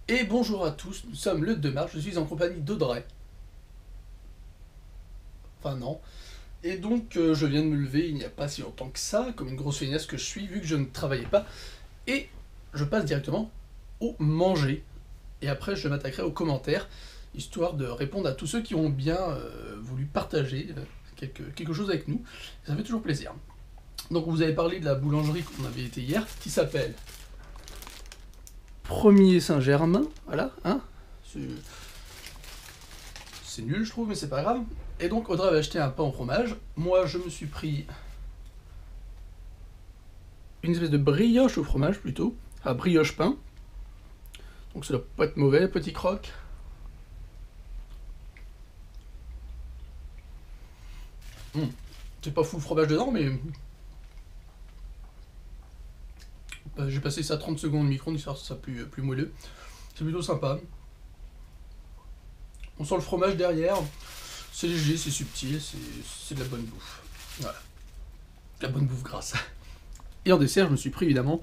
Et bonjour à tous, nous sommes le 2 mars, je suis en compagnie d'Audrey. Enfin non. Et donc je viens de me lever il n'y a pas si longtemps que ça, comme une grosse feignasse que je suis, vu que je ne travaillais pas. Et je passe directement au manger. Et après je m'attaquerai aux commentaires, histoire de répondre à tous ceux qui ont bien voulu partager quelque chose avec nous. Ça fait toujours plaisir. Donc vous avez parlé de la boulangerie qu'on avait été hier, qui s'appelle Premier Saint-Germain, voilà, hein. C'est nul je trouve, mais c'est pas grave. Et donc Audrey avait acheté un pain au fromage. Moi je me suis pris une espèce de brioche au fromage plutôt. Ah, brioche pain. Donc ça doit pas être mauvais, petit croc. C'est pas fou le fromage dedans, mais j'ai passé ça 30 secondes au micro-ondes, histoire que ça soit plus moelleux. C'est plutôt sympa. On sent le fromage derrière. C'est léger, c'est subtil, c'est de la bonne bouffe. Voilà. De la bonne bouffe grasse. Et en dessert, je me suis pris évidemment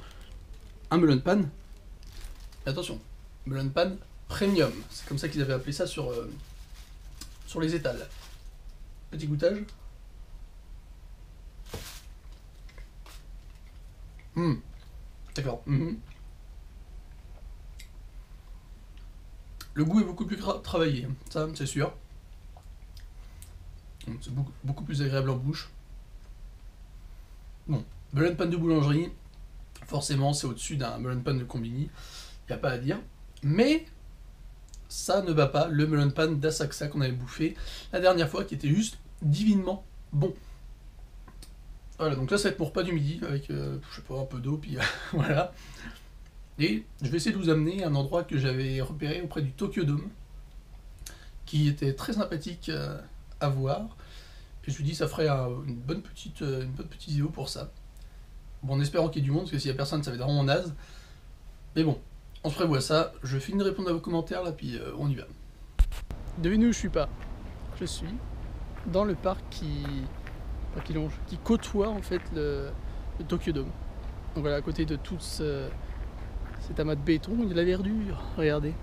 un melon pan. Mais attention, melon pan premium. C'est comme ça qu'ils avaient appelé ça sur les étals. Petit goûtage. D'accord. Le goût est beaucoup plus travaillé, ça c'est sûr. C'est beaucoup plus agréable en bouche. Bon, melon pan de boulangerie, forcément c'est au-dessus d'un melon pan de combini, y a pas à dire. Mais ça ne bat pas le melon pan d'Asakusa qu'on avait bouffé la dernière fois, qui était juste divinement bon. Voilà, donc là ça va être mon repas du midi avec, je sais pas, un peu d'eau, puis voilà. Et je vais essayer de vous amener à un endroit que j'avais repéré auprès du Tokyo Dome, qui était très sympathique à voir. Et je lui dis ça ferait une bonne petite vidéo pour ça. Bon, en espérant qu'il y ait du monde, parce que s'il y a personne, ça va être vraiment naze. Mais bon, on se prévoit ça. Je finis de répondre à vos commentaires là, puis on y va. Devinez où je suis pas. Je suis dans le parc qui côtoie en fait le Tokyo Dome. Donc voilà, à côté de tout cet amas de béton, il y a de la verdure. Regardez.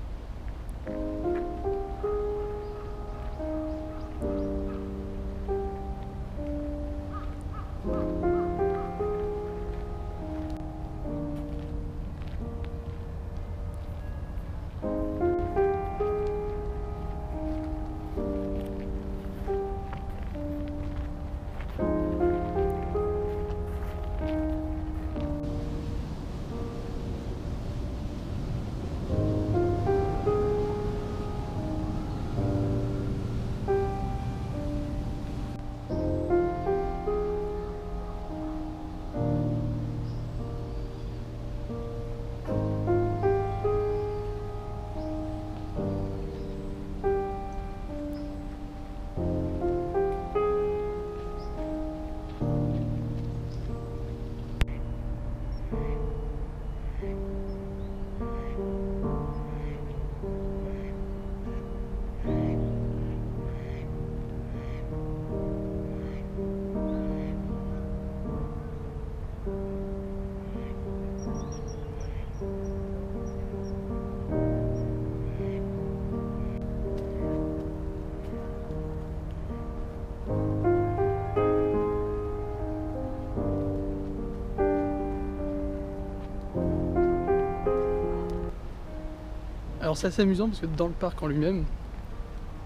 Alors c'est assez amusant parce que dans le parc en lui-même,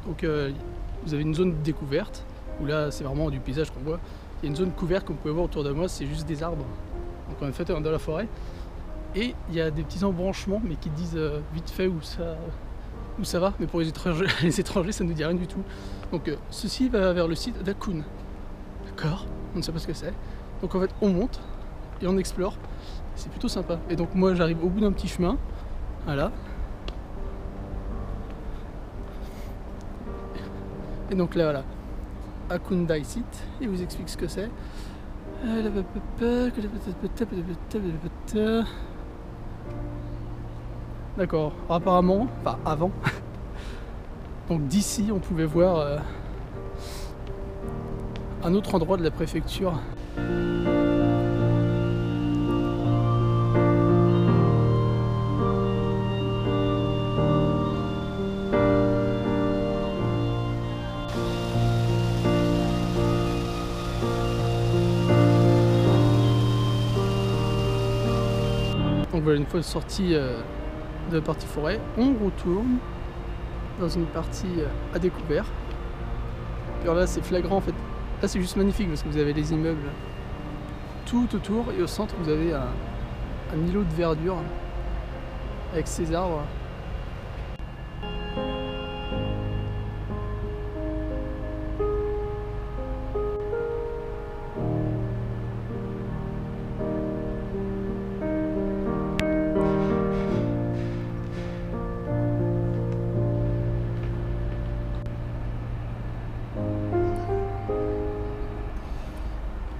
donc vous avez une zone de découverte, où là c'est vraiment du paysage qu'on voit. Il y a une zone couverte comme vous pouvez voir autour de moi, c'est juste des arbres. Donc en fait on est dans la forêt. Et il y a des petits embranchements mais qui disent vite fait où ça va, mais pour les étrangers ça ne nous dit rien du tout. Donc ceci va vers le site d'Akun. D'accord, on ne sait pas ce que c'est. Donc en fait on monte et on explore. C'est plutôt sympa. Et donc moi j'arrive au bout d'un petit chemin. Voilà. Et donc là voilà, Akundai site, il vous explique ce que c'est. D'accord, apparemment, enfin avant, donc d'ici on pouvait voir un autre endroit de la préfecture. Donc voilà, une fois sorti de la partie forêt, on retourne dans une partie à découvert. Alors là c'est flagrant en fait, là c'est juste magnifique parce que vous avez les immeubles tout autour et au centre vous avez un îlot de verdure avec ses arbres.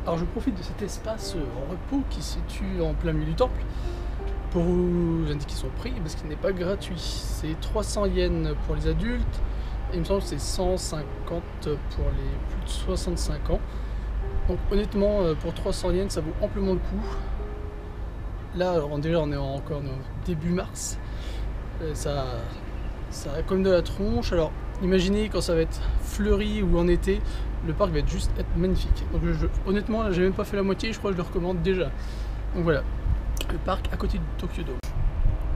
Alors je profite de cet espace repos qui se situe en plein milieu du temple pour vous indiquer son prix parce qu'il n'est pas gratuit. C'est 300 yens pour les adultes et il me semble que c'est 150 pour les plus de 65 ans. Donc honnêtement pour 300 yens ça vaut amplement le coup. Là alors déjà on est encore au début mars, ça a comme de la tronche. Alors imaginez quand ça va être fleuri ou en été, le parc va être magnifique. Donc honnêtement, là j'ai même pas fait la moitié, je crois que je le recommande déjà. Donc voilà, le parc à côté du Tokyo Dome.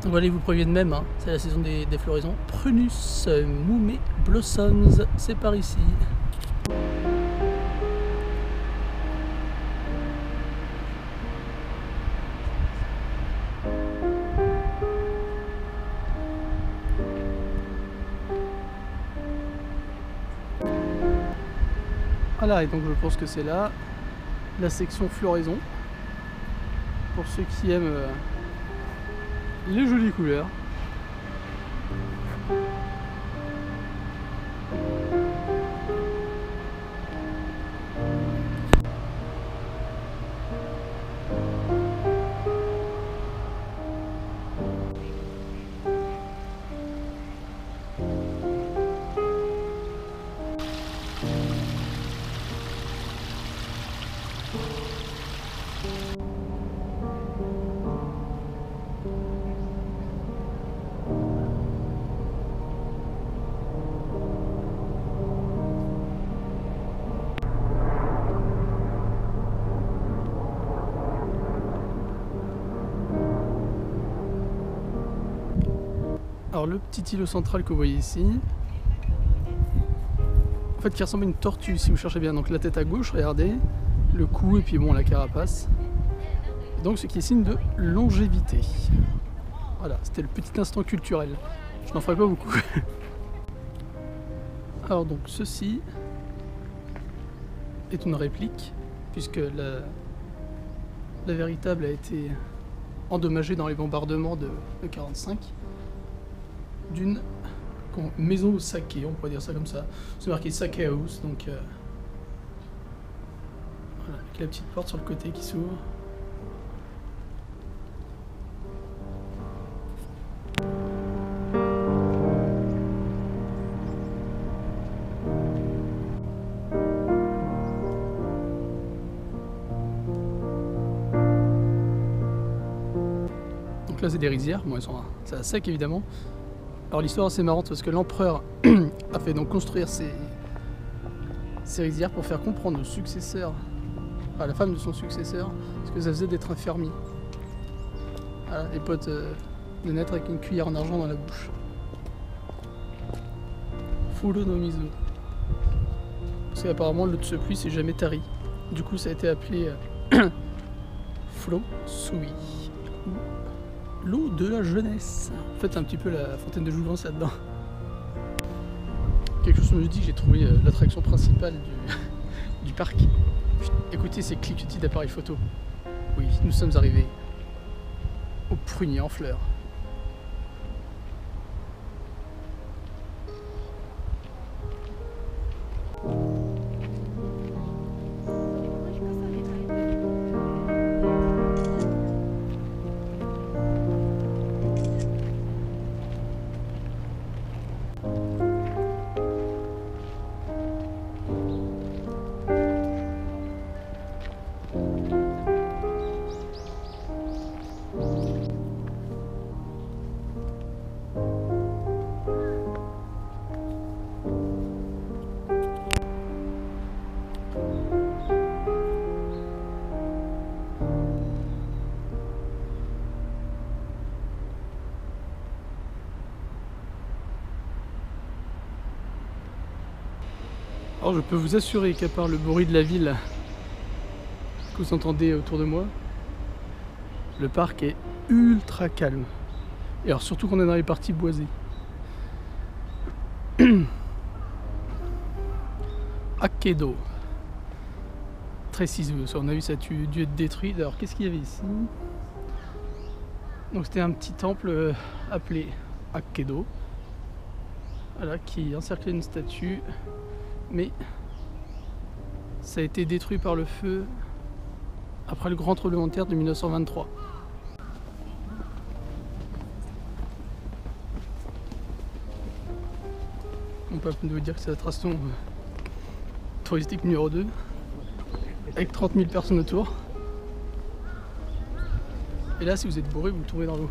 Donc voilà, vous préviennent même, hein, c'est la saison des floraisons. Prunus Mume Blossoms, c'est par ici. Voilà, et donc je pense que c'est là la section floraison pour ceux qui aiment les jolies couleurs. Alors le petit îlot central que vous voyez ici, en fait qui ressemble à une tortue si vous cherchez bien, donc la tête à gauche, regardez, le cou et puis bon la carapace, donc ce qui est signe de longévité. Voilà, c'était le petit instant culturel, je n'en ferai pas beaucoup. Alors donc ceci est une réplique, puisque la véritable a été endommagée dans les bombardements de 45. D'une maison saké, on pourrait dire ça comme ça. C'est marqué Sake House, donc voilà, avec la petite porte sur le côté qui s'ouvre. Donc là c'est des rizières, bon elles sont à sec évidemment. Alors l'histoire est assez marrante parce que l'empereur a fait donc construire ces rizières pour faire comprendre au successeur, à la femme de son successeur, ce que ça faisait d'être un fermier. Voilà, les potes de naître avec une cuillère en argent dans la bouche. Furo no Mizu. Parce qu'apparemment l'eau de ce pluie c'est jamais tari. Du coup ça a été appelé Furo Sui. L'eau de la jeunesse. En fait, c'est un petit peu la fontaine de jouvence là-dedans. Quelque chose me dit que j'ai trouvé l'attraction principale du parc. Écoutez ces cliquetis d'appareils photo. Oui, nous sommes arrivés au prunier en fleurs. Alors je peux vous assurer qu'à part le bruit de la ville que vous entendez autour de moi, le parc est ultra calme. Et alors surtout qu'on est dans les parties boisées. Akkedo. Très ciseau, on a vu ça a dû être détruit. Alors qu'est-ce qu'il y avait ici? Donc c'était un petit temple appelé Akkedo. Voilà, qui encerclait une statue. Mais ça a été détruit par le feu après le grand tremblement de terre de 1923. On peut vous dire que c'est l'attraction touristique numéro 2 avec 30 000 personnes autour. Et là, si vous êtes bourré, vous le tombez dans l'eau.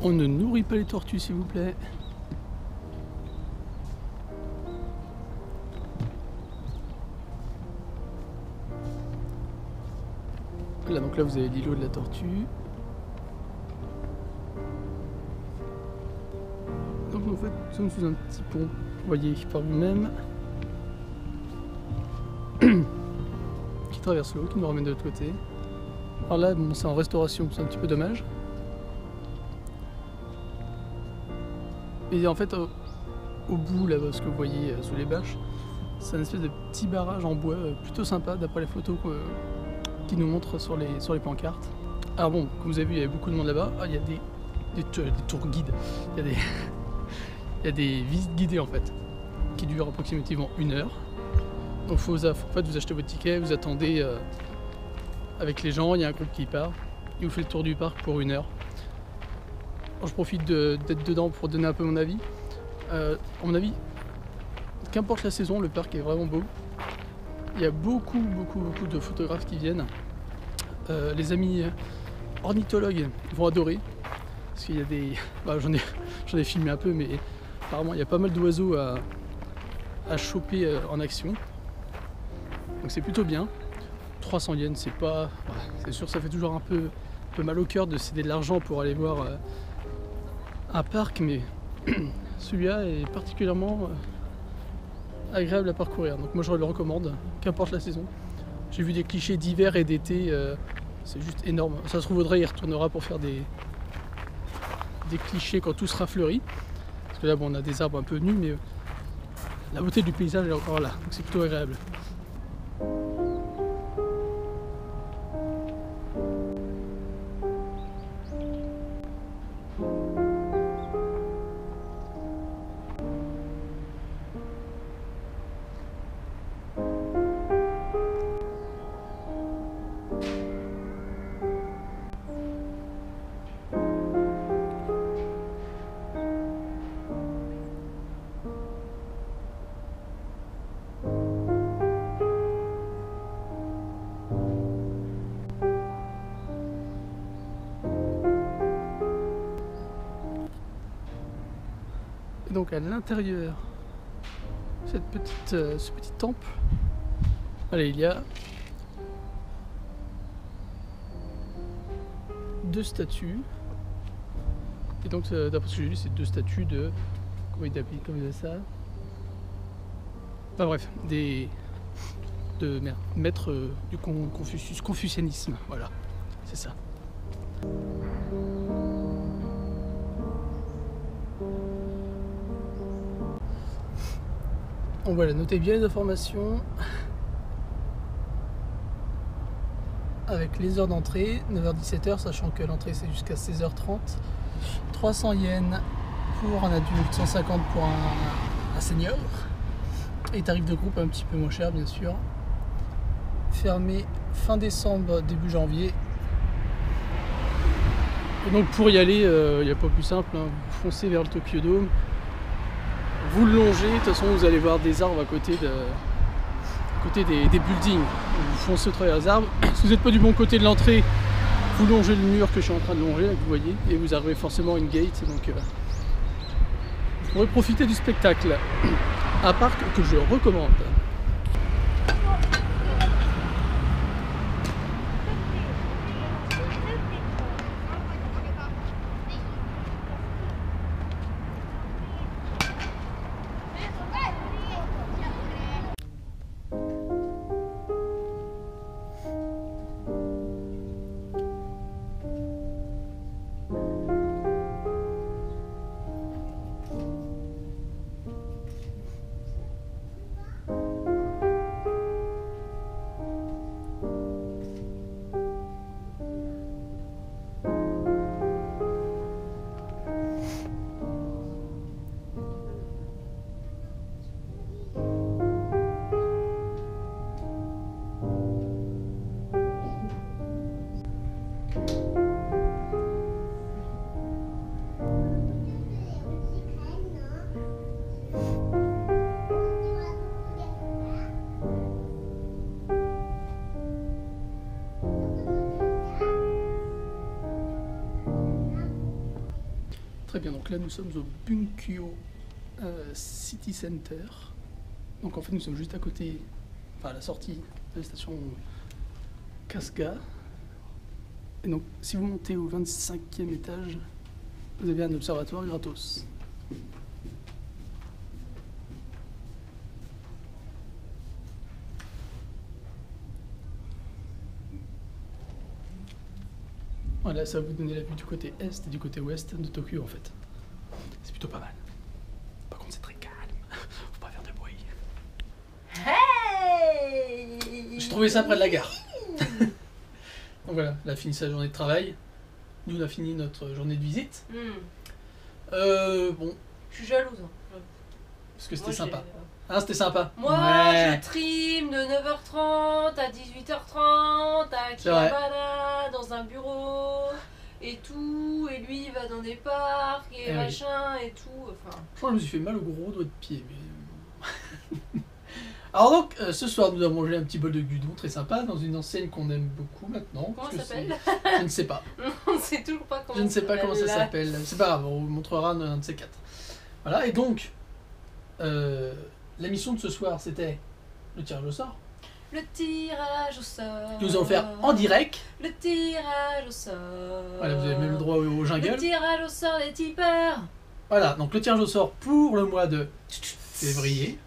On ne nourrit pas les tortues, s'il vous plaît. Là, donc là, vous avez l'îlot de la tortue. Donc en fait, nous sommes sous un petit pont, vous voyez, par lui-même, qui traverse l'eau, qui nous ramène de l'autre côté. Alors là, bon, c'est en restauration, c'est un petit peu dommage. Et en fait, au bout, là, ce que vous voyez sous les bâches, c'est un espèce de petit barrage en bois plutôt sympa, d'après les photos qui nous montrent sur les pancartes. Alors bon, comme vous avez vu, il y avait beaucoup de monde là-bas. Ah, il y a des tours guides, il y a des visites guidées en fait, qui durent approximativement 1 heure. Donc en fait, vous achetez votre ticket, vous attendez avec les gens, il y a un groupe qui part, il vous fait le tour du parc pour 1 heure. Alors, je profite d'être dedans pour donner un peu mon avis. À mon avis, qu'importe la saison, le parc est vraiment beau. Il y a beaucoup de photographes qui viennent. Les amis ornithologues vont adorer. Parce qu'il y a des... Bah, j'en ai filmé un peu, mais apparemment il y a pas mal d'oiseaux à choper en action. Donc c'est plutôt bien. 300 yens, c'est pas... C'est sûr, ça fait toujours un peu mal au cœur de céder de l'argent pour aller voir un parc, mais celui-là est particulièrement agréable à parcourir. Donc moi je le recommande, qu'importe la saison. J'ai vu des clichés d'hiver et d'été, c'est juste énorme. Ça se trouve, Audrey y retournera pour faire des clichés quand tout sera fleuri. Parce que là, bon, on a des arbres un peu nus, mais la beauté du paysage est encore là. Donc c'est plutôt agréable. Donc à l'intérieur, ce petit temple, allez, il y a 2 statues. Et donc d'après ce que j'ai lu, c'est 2 statues de... Comment ils appellent ça? Enfin bref, maîtres du confucianisme, voilà, c'est ça. Donc voilà, notez bien les informations. Avec les heures d'entrée, 9h-17h, sachant que l'entrée c'est jusqu'à 16h30. 300 yens pour un adulte, 150 pour un senior. Et tarif de groupe un petit peu moins cher, bien sûr. Fermé fin décembre, début janvier. Et donc pour y aller, il n'y a pas plus simple, hein. Vous foncez vers le Tokyo Dome. Vous le longez, de toute façon vous allez voir des arbres à côté, des buildings. Vous foncez au travers des arbres. Si vous n'êtes pas du bon côté de l'entrée, vous longez le mur que je suis en train de longer, là, que vous voyez, et vous arrivez forcément à une gate. Donc vous pourrez profiter du spectacle. Un parc que je recommande. Très bien, donc là nous sommes au Bunkyo City Center. Donc en fait nous sommes juste à côté, enfin à la sortie de la station Kasuga. Et donc si vous montez au 25e étage, vous avez un observatoire gratos. Voilà, ça va vous donner la vue du côté est et du côté ouest de Tokyo en fait. C'est plutôt pas mal. Par contre c'est très calme, faut pas faire de bruit. Hey! J'ai trouvé ça près de la gare. Donc voilà, là finit sa journée de travail. Nous on a fini notre journée de visite. Bon, Je suis jalouse. Hein. parce que c'était Moi, sympa. j'ai- Ah, c'était sympa. Moi, Ouais. je trim de 9h30 à 18h30 à C'est vrai. Akihabara dans un bureau et tout, et lui il va dans des parcs et Eh oui. machin et tout. Enfin, Je crois que je me suis fait mal au gros doigt de pied. Mais... Alors donc, ce soir, nous avons mangé un petit bol de gudon très sympa dans une enseigne qu'on aime beaucoup maintenant. comment parce ça que s'appelle? Je ne sais pas. On ne sait toujours pas comment Je ne sais pas comment ça s'appelle. s'appelle. C'est pas grave, on vous montrera un de ces quatre. Voilà, et donc, la mission de ce soir, c'était le tirage au sort. Le tirage au sort. Que nous allons faire en direct. Le tirage au sort. Voilà, vous avez même le droit au Le jungle. tirage au sort des tipeurs. Voilà, donc le tirage au sort pour le mois de février.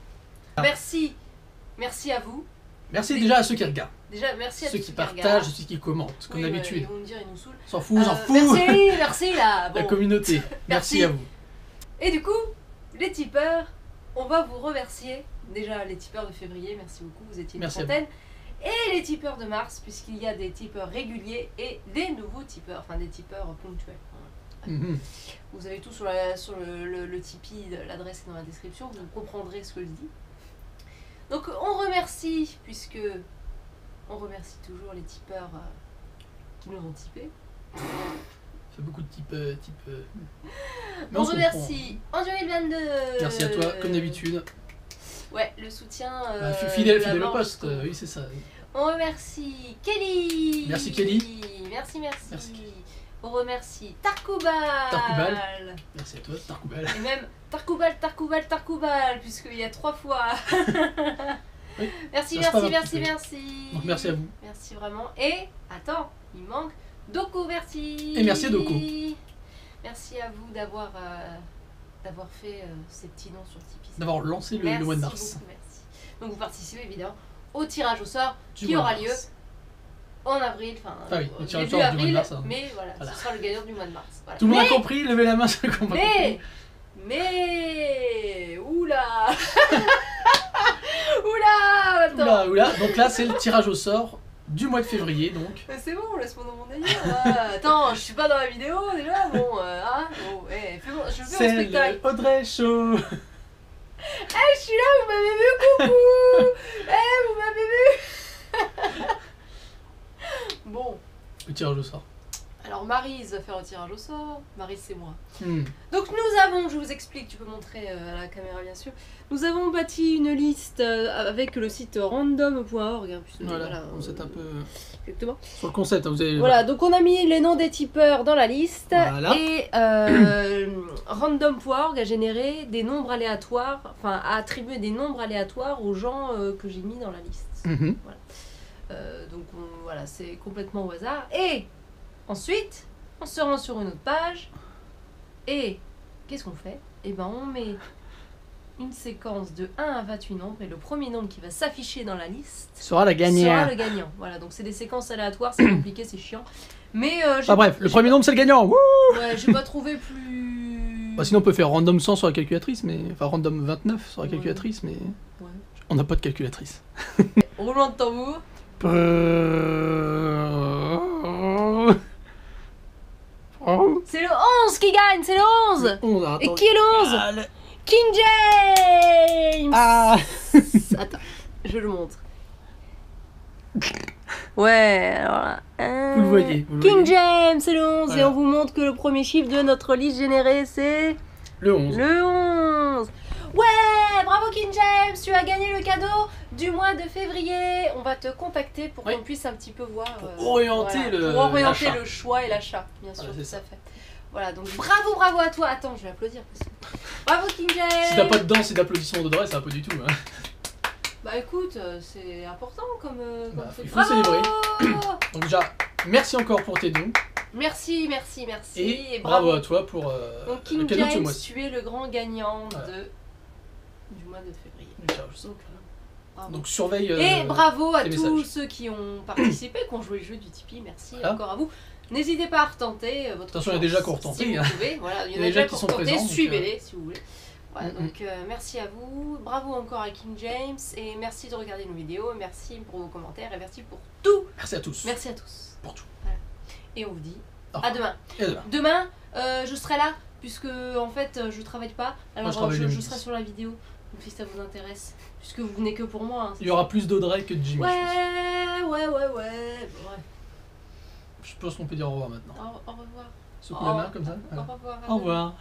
Merci. Merci à vous. Merci Oui. déjà à ceux qui regardent, Déjà, merci à ceux tous qui ceux partagent, regardent. ceux qui commentent, comme Oui, d'habitude. Ils vont me dire, ils nous saoulent. S'en fout, s'en fout. Merci, merci là. La Bon. communauté. Merci Merci. à vous. Et du coup, les tipeurs, on va vous remercier. Déjà, les tipeurs de février, merci beaucoup, vous étiez une Merci à trentaine. Et les tipeurs de mars, puisqu'il y a des tipeurs réguliers et des nouveaux tipeurs, enfin des tipeurs ponctuels. Mhm. Vous avez tout sur, le Tipeee, l'adresse est dans la description, vous comprendrez ce que je dis. Donc on remercie, puisque on remercie toujours les tipeurs qui nous ont tipé. Ça fait beaucoup de type. Mais On se remercie en 2022. comprend. Merci à toi, comme d'habitude. Ouais, le soutien. Bah, de fidèle la au mort poste, jusqu'au bout. oui, c'est ça. On remercie Kelly. Merci, Kelly. Merci. Merci. On remercie Tarkoubal. Tarkoubal. Merci à toi, Tarkoubal. Et même Tarkoubal, puisqu'il y a 3 fois. Oui, Merci. ça se parle un petit peu. Merci. Donc merci à vous. Merci vraiment. Et, attends, il manque Doku, merci. Et merci à Doku. Merci à vous d'avoir fait ces petits noms sur Tipeee. D'avoir lancé le mois de mars. Beaucoup, merci. Donc vous participez évidemment au tirage au sort Du qui mois de aura mars. lieu en avril, enfin Ah oui, le tirage au début sort du mois de avril, mars, hein. mais voilà, Voilà. ce sera le gagnant du mois de mars. Voilà. Tout le monde a Mais- compris, levez la main ceux qui ont pas compris. Mais oula oula attends. Oula, oula. Donc là, c'est le tirage au sort du mois de février, donc. Mais c'est bon, laisse-moi dans mon délire. là. Attends, je suis pas dans la vidéo déjà. Bon, bon, fais-moi, je fais mon C'est spectacle. le Audrey Show. Je suis là, vous m'avez vu, coucou. Vous m'avez vu. Bon, Le tirage au sort. alors Maryse va faire le tirage au sort. Maryse, c'est moi. Hmm. Donc nous avons, je vous explique, tu peux montrer à la caméra bien sûr, nous avons bâti une liste avec le site random.org, hein, puisque, Voilà, vous êtes un peu exactement. sur le concept, hein, vous avez. Voilà, donc on a mis les noms des tipeurs dans la liste Voilà. et random.org a généré des nombres aléatoires, enfin a attribué des nombres aléatoires aux gens que j'ai mis dans la liste. Mhm. Donc voilà, c'est complètement au hasard. Et ensuite, on se rend sur une autre page et qu'est-ce qu'on fait? Eh ben on met une séquence de 1 à 28 nombres et le premier nombre qui va s'afficher dans la liste Sera la sera gagnante. le gagnant. Voilà, donc c'est des séquences aléatoires, c'est compliqué, c'est chiant. Mais Ah bref, le premier nombre c'est le gagnant. Wouh. Ouais, j'ai pas trouvé plus. Bah, sinon on peut faire random 100 sur la calculatrice, mais enfin random 29 sur la Ouais. calculatrice, mais Ouais. on n'a pas de calculatrice. Roulement de tambour. C'est le 11 qui gagne, c'est le 11. 11, Et attends. qui est le 11? Ah, le- King James. Ah. Attends, je le montre. Ouais, alors là. Vous le voyez, vous le King voyez. James, c'est le 11. Et Voilà. on vous montre que le premier chiffre de notre liste générée, c'est Le 11. le 11. Ouais, bravo King James, tu as gagné le cadeau du mois de février. On va te contacter pour Oui. qu'on puisse un petit peu voir. Pour orienter le- pour orienter l'achat. le choix et l'achat, bien sûr, Voilà, tout c'est à fait. Voilà, donc bravo à toi. Attends, je vais applaudir. Bravo King James. Si t'as pas de danse et d'applaudissements d'Audrey, ça va pas du tout. Hein. Bah écoute, c'est important comme Bah, truc. il faut célébrer. Donc déjà, merci encore pour tes dons. Merci. Et bravo à toi pour Donc le King cadeau de ce James, mois-ci. tu es le grand gagnant Voilà. du mois de février. Du tirage au sort. Bravo. Donc surveille. Et bravo à tes tous messages. ceux qui ont participé, qui ont joué le jeu du Tipeee. Merci Voilà. encore à vous. N'hésitez pas à retenter votre Attention, il y a chance, déjà qui ont retenté, si vous hein. pouvez. Voilà, il y en a déjà déjà qui qui sont ont retenté. présents, donc, Suivez-les si vous voulez. Voilà, Mm-mm. donc merci à vous. Bravo encore à King James. Et merci de regarder nos vidéos. Merci pour vos commentaires. Et merci pour tout. Merci à tous. Merci à tous. Pour tout. Et on vous dit Au à revoir. demain. Et à demain. Demain, je serai là, puisque en fait, je travaille pas. Alors, je travaille le je midi. serai sur la vidéo. Donc, si ça vous intéresse, puisque vous venez que pour moi. Hein, Il y aura plus d'Audrey que de Jimmy. je Ouais. Bon, bref. pense. Je pense qu'on peut dire au revoir maintenant. Au revoir. Secoue la main comme ça. Au Voilà. revoir. Au revoir.